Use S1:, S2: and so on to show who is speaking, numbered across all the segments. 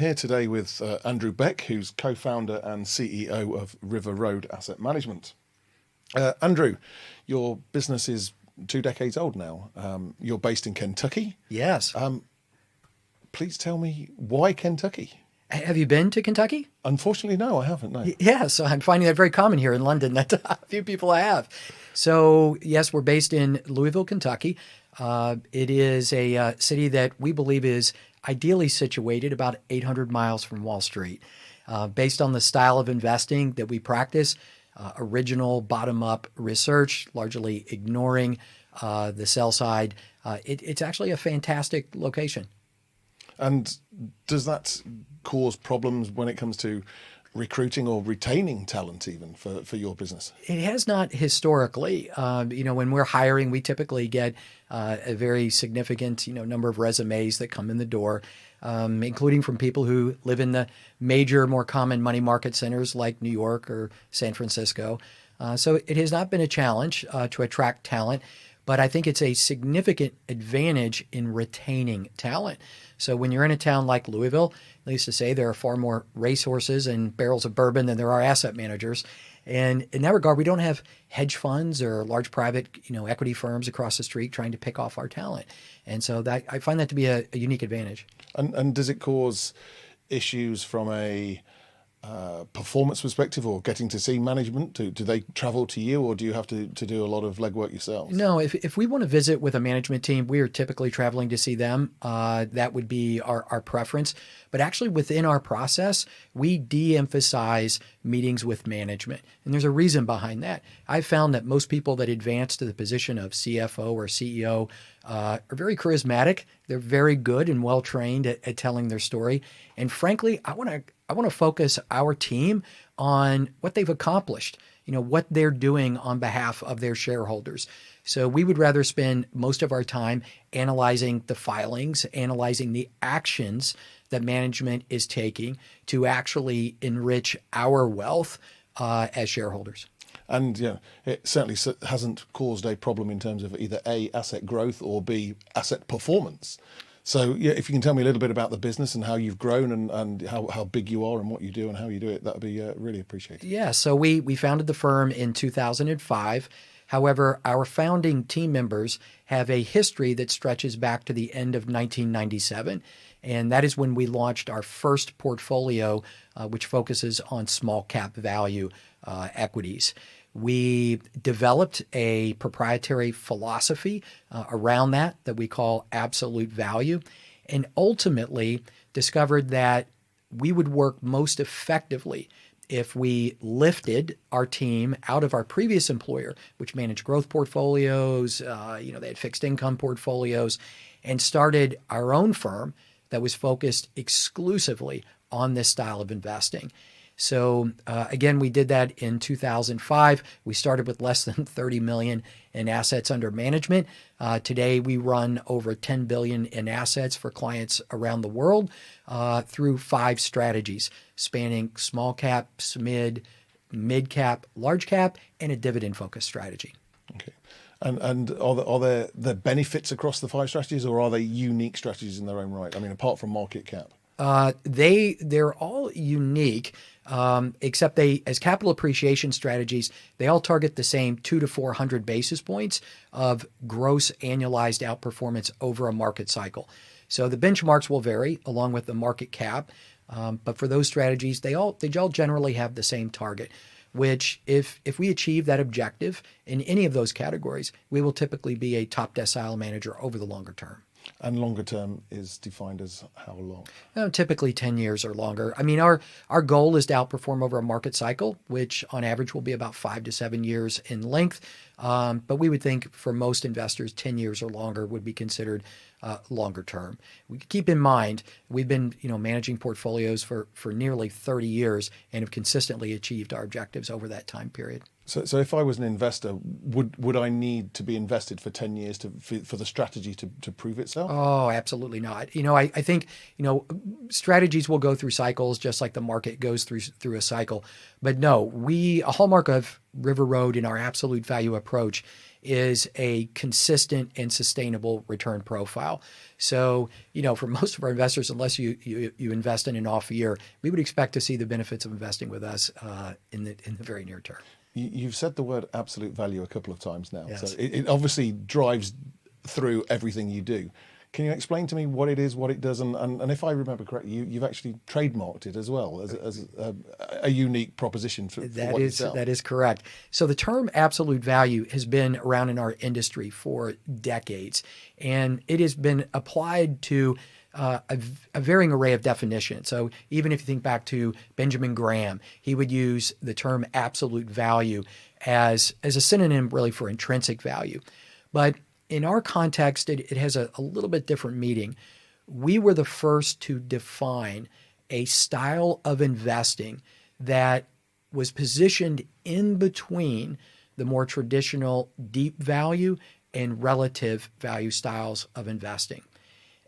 S1: here today with Andrew Beck, who's co-founder and CEO of River Road Asset Management. Andrew, your business is 2 decades old now. You're based in Kentucky.
S2: Yes.
S1: Please tell me why Kentucky?
S2: Have you been to Kentucky?
S1: Unfortunately, no, I haven't. No.
S2: Yeah, so I'm finding that very common here in London, that a few people have. So yes, we're based in Louisville, Kentucky. It is a city that we believe is ideally situated about 800 miles from Wall Street. Based on the style of investing that we practice, original bottom-up research, largely ignoring the sell side, it's actually a fantastic location.
S1: And does that cause problems when it comes to recruiting or retaining talent even for your business?
S2: It has not historically. When we're hiring, we typically get a very significant, number of resumes that come in the door, including from people who live in the major, more common money market centers like New York or San Francisco. So it has not been a challenge to attract talent, but I think it's a significant advantage in retaining talent. So when you're in a town like Louisville, they used to say there are far more racehorses and barrels of bourbon than there are asset managers. And in that regard, we don't have hedge funds or large private, equity firms across the street trying to pick off our talent. And so that I find that to be a unique advantage.
S1: And does it cause issues from a performance perspective or getting to see management? Do they travel to you, or do you have to do a lot of legwork yourselves?
S2: No, if we want to visit with a management team, we are typically traveling to see them. That would be our preference. But actually within our process, we de-emphasize meetings with management. And there's a reason behind that. I've found that most people that advance to the position of CFO or CEO are very charismatic. They're very good and well-trained at telling their story. And frankly, I want to focus our team on what they've accomplished, what they're doing on behalf of their shareholders. So we would rather spend most of our time analyzing the filings, analyzing the actions that management is taking to actually enrich our wealth as shareholders.
S1: And it certainly hasn't caused a problem in terms of either A, asset growth, or B, asset performance. So if you can tell me a little bit about the business and how you've grown and how big you are and what you do and how you do it, that would be really appreciated.
S2: Yeah, so we founded the firm in 2005. However, our founding team members have a history that stretches back to the end of 1997. And that is when we launched our first portfolio, which focuses on small cap value equities. We developed a proprietary philosophy around that we call absolute value, and ultimately discovered that we would work most effectively if we lifted our team out of our previous employer, which managed growth portfolios, they had fixed income portfolios, and started our own firm that was focused exclusively on this style of investing. So again, we did that in 2005. We started with less than 30 million in assets under management. Today, we run over 10 billion in assets for clients around the world through 5 strategies, spanning small cap, mid cap, large cap, and a dividend-focused strategy.
S1: Okay. And are there benefits across the 5 strategies, or are they unique strategies in their own right? I mean, apart from market cap.
S2: They're all unique, except as capital appreciation strategies, they all target the same 200 to 400 basis points of gross annualized outperformance over a market cycle. So the benchmarks will vary along with the market cap, but for those strategies, they all generally have the same target, which if we achieve that objective in any of those categories, we will typically be a top decile manager over the longer term.
S1: And longer term is defined as how long?
S2: Typically 10 years or longer. I mean, our goal is to outperform over a market cycle, which on average will be about 5 to 7 years in length. But we would think for most investors, 10 years or longer would be considered longer term. We keep in mind, we've been managing portfolios for nearly 30 years and have consistently achieved our objectives over that time period.
S1: So if I was an investor, would I need to be invested for 10 years for the strategy to prove itself?
S2: Oh, absolutely not. I think, strategies will go through cycles just like the market goes through a cycle. But no, a hallmark of River Road in our absolute value approach is a consistent and sustainable return profile. So, for most of our investors, unless you invest in an off year, we would expect to see the benefits of investing with us in the very near term.
S1: You've said the word absolute value a couple of times now.
S2: Yes.
S1: So it obviously drives through everything you do. Can you explain to me what it is, what it does, and if I remember correctly, you've actually trademarked it as well as a unique proposition for what you sell.
S2: That is correct. So the term absolute value has been around in our industry for decades, and it has been applied to a varying array of definitions. So even if you think back to Benjamin Graham, he would use the term absolute value as a synonym really for intrinsic value. But in our context, it has a little bit different meaning. We were the first to define a style of investing that was positioned in between the more traditional deep value and relative value styles of investing.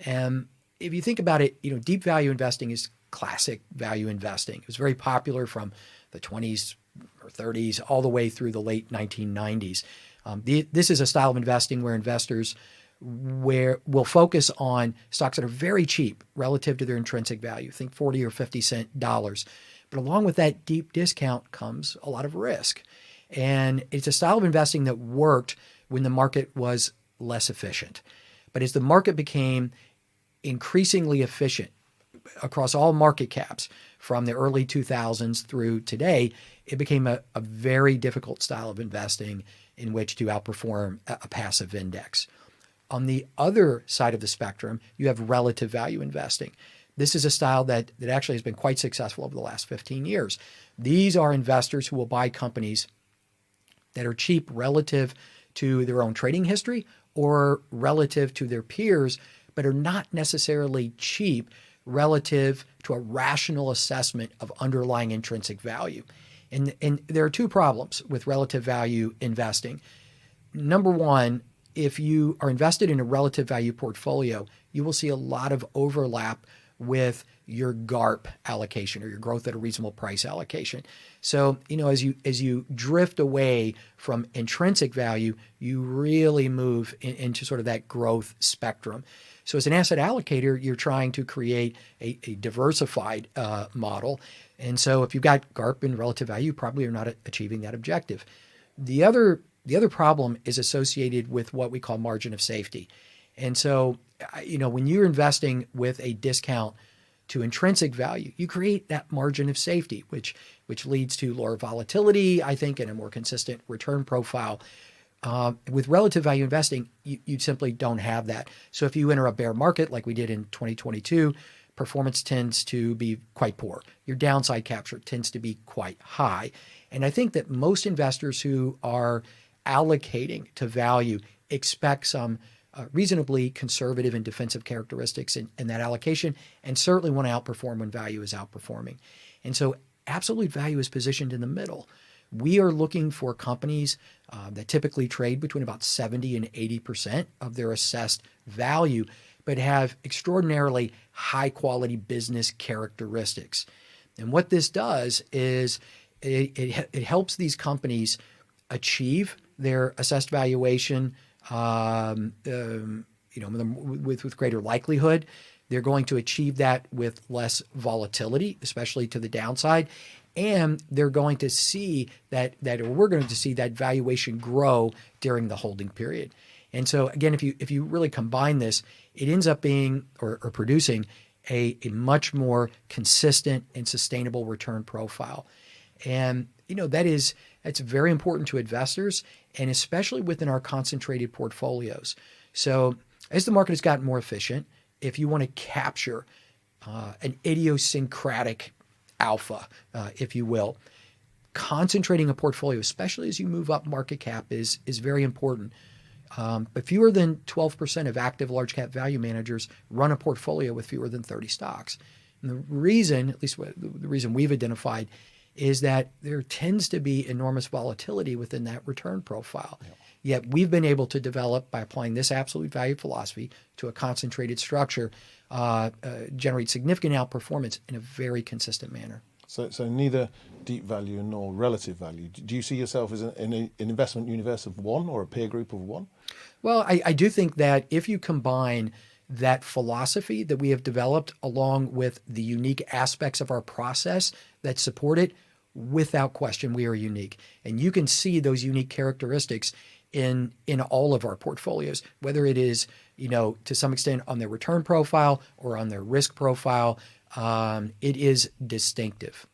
S2: And if you think about it, deep value investing is classic value investing. It was very popular from the 20s or 30s all the way through the late 1990s. This is a style of investing where investors will focus on stocks that are very cheap relative to their intrinsic value. Think 40 or 50 cent dollars. But along with that deep discount comes a lot of risk. And it's a style of investing that worked when the market was less efficient. But as the market became increasingly efficient across all market caps from the early 2000s through today, it became a very difficult style of investing in which to outperform a passive index. On the other side of the spectrum, you have relative value investing. This is a style that actually has been quite successful over the last 15 years. These are investors who will buy companies that are cheap relative to their own trading history or relative to their peers, but are not necessarily cheap relative to a rational assessment of underlying intrinsic value. And there are two problems with relative value investing. Number one, if you are invested in a relative value portfolio, you will see a lot of overlap with your GARP allocation or your growth at a reasonable price allocation. So, as you drift away from intrinsic value, you really move into sort of that growth spectrum. So as an asset allocator, you're trying to create a diversified model. And so if you've got GARP and relative value, you probably are not achieving that objective. The other problem is associated with what we call margin of safety. And so, when you're investing with a discount to intrinsic value, you create that margin of safety, which leads to lower volatility, I think, and a more consistent return profile. With relative value investing, you simply don't have that. So if you enter a bear market like we did in 2022, performance tends to be quite poor. Your downside capture tends to be quite high. And I think that most investors who are allocating to value expect some reasonably conservative and defensive characteristics in that allocation, and certainly want to outperform when value is outperforming. And so absolute value is positioned in the middle. We are looking for companies that typically trade between about 70 and 80% of their assessed value, but have extraordinarily high quality business characteristics. And what this does is it helps these companies achieve their assessed valuation with greater likelihood. They're going to achieve that with less volatility, especially to the downside. And they're going to see we're going to see that valuation grow during the holding period. And so again, if you really combine this, it ends up being or producing a much more consistent and sustainable return profile. And that's very important to investors, and especially within our concentrated portfolios. So as the market has gotten more efficient, if you want to capture an idiosyncratic alpha, if you will, concentrating a portfolio, especially as you move up market cap, is very important. But fewer than 12% of active large cap value managers run a portfolio with fewer than 30 stocks. And the reason, at least the reason we've identified, is that there tends to be enormous volatility within that return profile. Yeah. Yet we've been able to develop, by applying this absolute value philosophy to a concentrated structure, generate significant outperformance in a very consistent manner.
S1: So neither deep value nor relative value. Do you see yourself as an investment universe of one or a peer group of one?
S2: Well, I do think that if you combine that philosophy that we have developed along with the unique aspects of our process that support it, without question, we are unique. And you can see those unique characteristics in all of our portfolios, whether it is, to some extent on their return profile or on their risk profile. It is distinctive.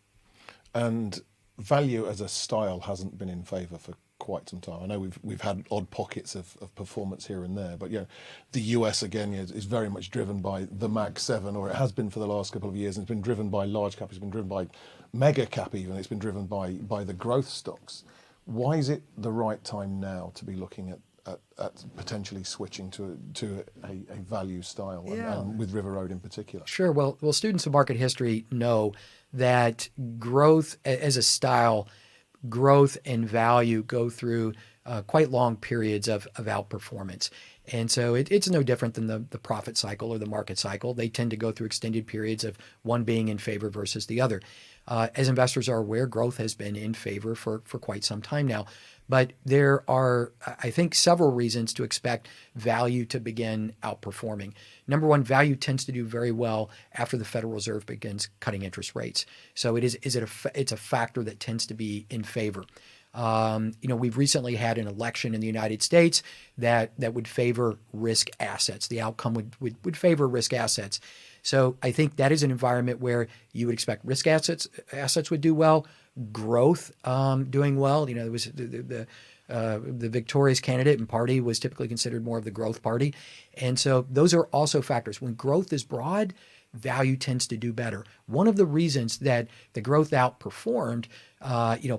S1: And value as a style hasn't been in favour for quite some time. I know we've had odd pockets of performance here and there, but the US again is very much driven by the Mag 7, or it has been for the last couple of years, and it's been driven by large cap, it's been driven by mega cap even, it's been driven by the growth stocks. Why is it the right time now to be looking at potentially switching to a value style, and with River Road in particular?
S2: Sure. Well, students of market history know that growth as a style, growth and value go through quite long periods of outperformance. And so it's no different than the profit cycle or the market cycle. They tend to go through extended periods of one being in favor versus the other. As investors are aware, growth has been in favor for quite some time now. But there are, I think, several reasons to expect value to begin outperforming. Number one, value tends to do very well after the Federal Reserve begins cutting interest rates. So it's a factor that tends to be in favor. We've recently had an election in the United States that would favor risk assets. The outcome would favor risk assets. So I think that is an environment where you would expect risk assets would do well, growth doing well. There was the victorious candidate and party was typically considered more of the growth party. And so those are also factors. When growth is broad, value tends to do better. One of the reasons that the growth outperformed,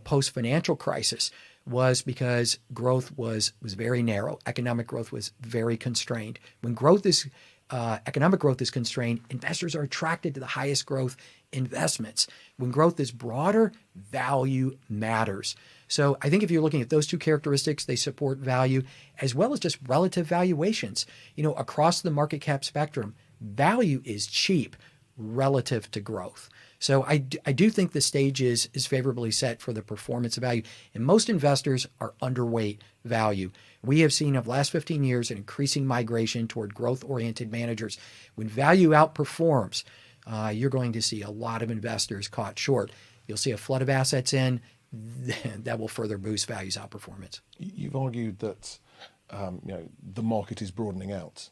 S2: post-financial crisis was because growth was very narrow. Economic growth was very constrained. When economic growth is constrained, investors are attracted to the highest growth investments. When growth is broader, value matters. So I think if you're looking at those two characteristics, they support value, as well as just relative valuations. Across the market cap spectrum, value is cheap relative to growth. So I do think the stage is favorably set for the performance of value. And most investors are underweight value. We have seen over the last 15 years an increasing migration toward growth-oriented managers. When value outperforms, you're going to see a lot of investors caught short. You'll see a flood of assets in. That will further boost value's outperformance.
S1: You've argued that the market is broadening out.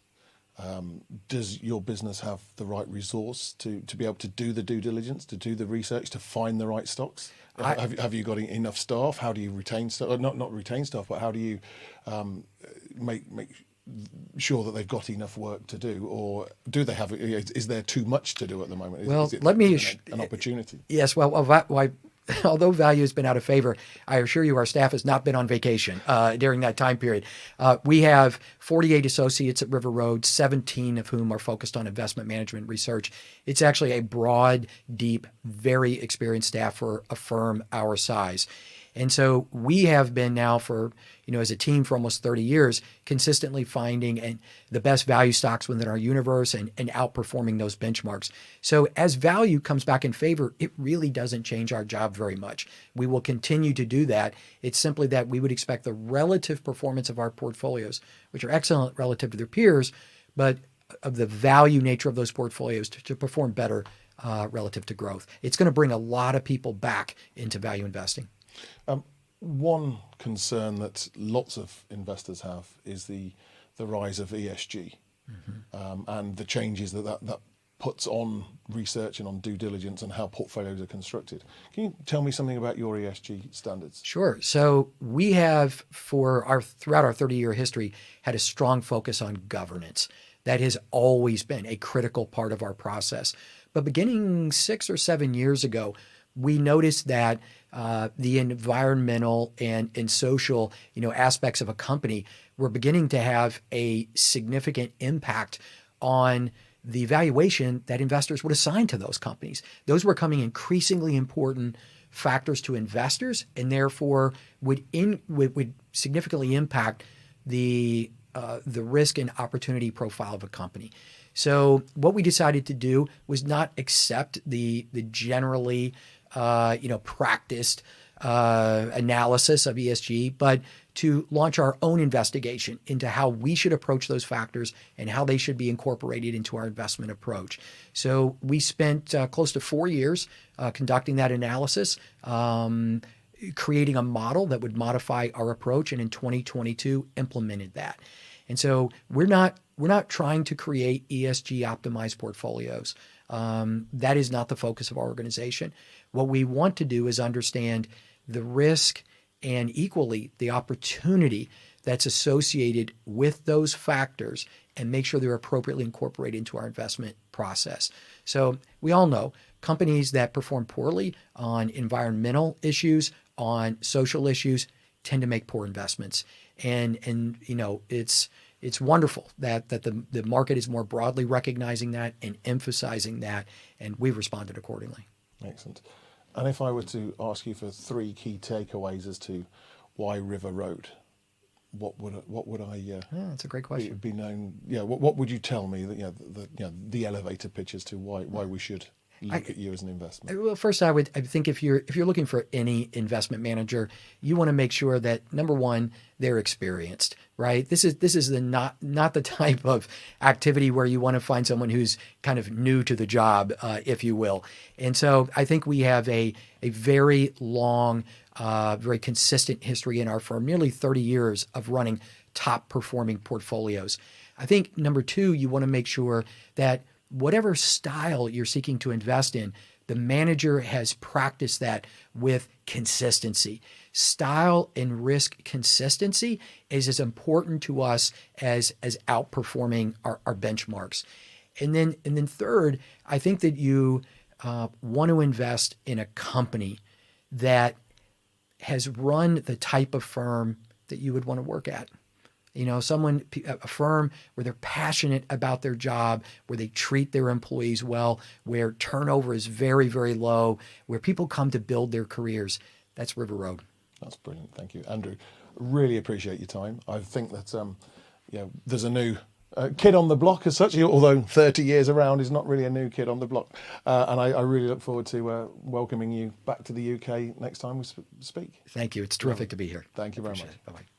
S1: Does your business have the right resource to be able to do the due diligence, to do the research, to find the right stocks? Have you got enough staff? How do you retain staff? Not retain staff, but how do you make sure that they've got enough work to do, or do they have? Is there too much to do at the moment? Is it an opportunity?
S2: Yes. Well, although value has been out of favor, I assure you our staff has not been on vacation during that time period. We have 48 associates at River Road, 17 of whom are focused on investment management research. It's actually a broad, deep, very experienced staff for a firm our size. And so we have been now for, as a team for almost 30 years, consistently finding the best value stocks within our universe and outperforming those benchmarks. So as value comes back in favor, it really doesn't change our job very much. We will continue to do that. It's simply that we would expect the relative performance of our portfolios, which are excellent relative to their peers, but of the value nature of those portfolios to perform better relative to growth. It's going to bring a lot of people back into value investing.
S1: One concern that lots of investors have is the rise of ESG, and the changes that puts on research and on due diligence and how portfolios are constructed. Can you tell me something about your ESG standards?
S2: Sure. So we have, throughout our 30-year history, had a strong focus on governance. That has always been a critical part of our process. But beginning 6 or 7 years ago, we noticed that the environmental and social, aspects of a company were beginning to have a significant impact on the valuation that investors would assign to those companies. Those were becoming increasingly important factors to investors, and therefore would significantly impact the risk and opportunity profile of a company. So what we decided to do was not accept the generally practiced analysis of ESG, but to launch our own investigation into how we should approach those factors and how they should be incorporated into our investment approach. So we spent close to 4 years conducting that analysis, creating a model that would modify our approach, and in 2022 implemented that. And so we're not trying to create ESG optimized portfolios. That is not the focus of our organization. What we want to do is understand the risk and equally the opportunity that's associated with those factors and make sure they're appropriately incorporated into our investment process. So we all know companies that perform poorly on environmental issues, on social issues, tend to make poor investments. And it's wonderful that the market is more broadly recognizing that and emphasizing that, and we've responded accordingly.
S1: Excellent. And if I were to ask you for 3 key takeaways as to why River Road, what would I?
S2: Yeah, that's a great question.
S1: Be known. Yeah. What would you tell me that the elevator pitch as to why we should look at you as an investment?
S2: Well, first, I think if you're looking for any investment manager, you want to make sure that number one, they're experienced, right? This is not the type of activity where you want to find someone who's kind of new to the job, if you will. And so I think we have a very long, very consistent history in our firm, nearly 30 years of running top performing portfolios. I think number two, you want to make sure that whatever style you're seeking to invest in, the manager has practiced that with consistency. Style and risk consistency is as important to us as outperforming our benchmarks. And then third, I think that you want to invest in a company that has run the type of firm that you would want to work at. A firm where they're passionate about their job, where they treat their employees well, where turnover is very, very low, where people come to build their careers. That's River Road.
S1: That's brilliant. Thank you, Andrew. Really appreciate your time. I think that there's a new kid on the block as such, although 30 years around is not really a new kid on the block. And I really look forward to welcoming you back to the UK next time we speak.
S2: Thank you. It's terrific to be here.
S1: Thank you very much.
S2: Bye-bye.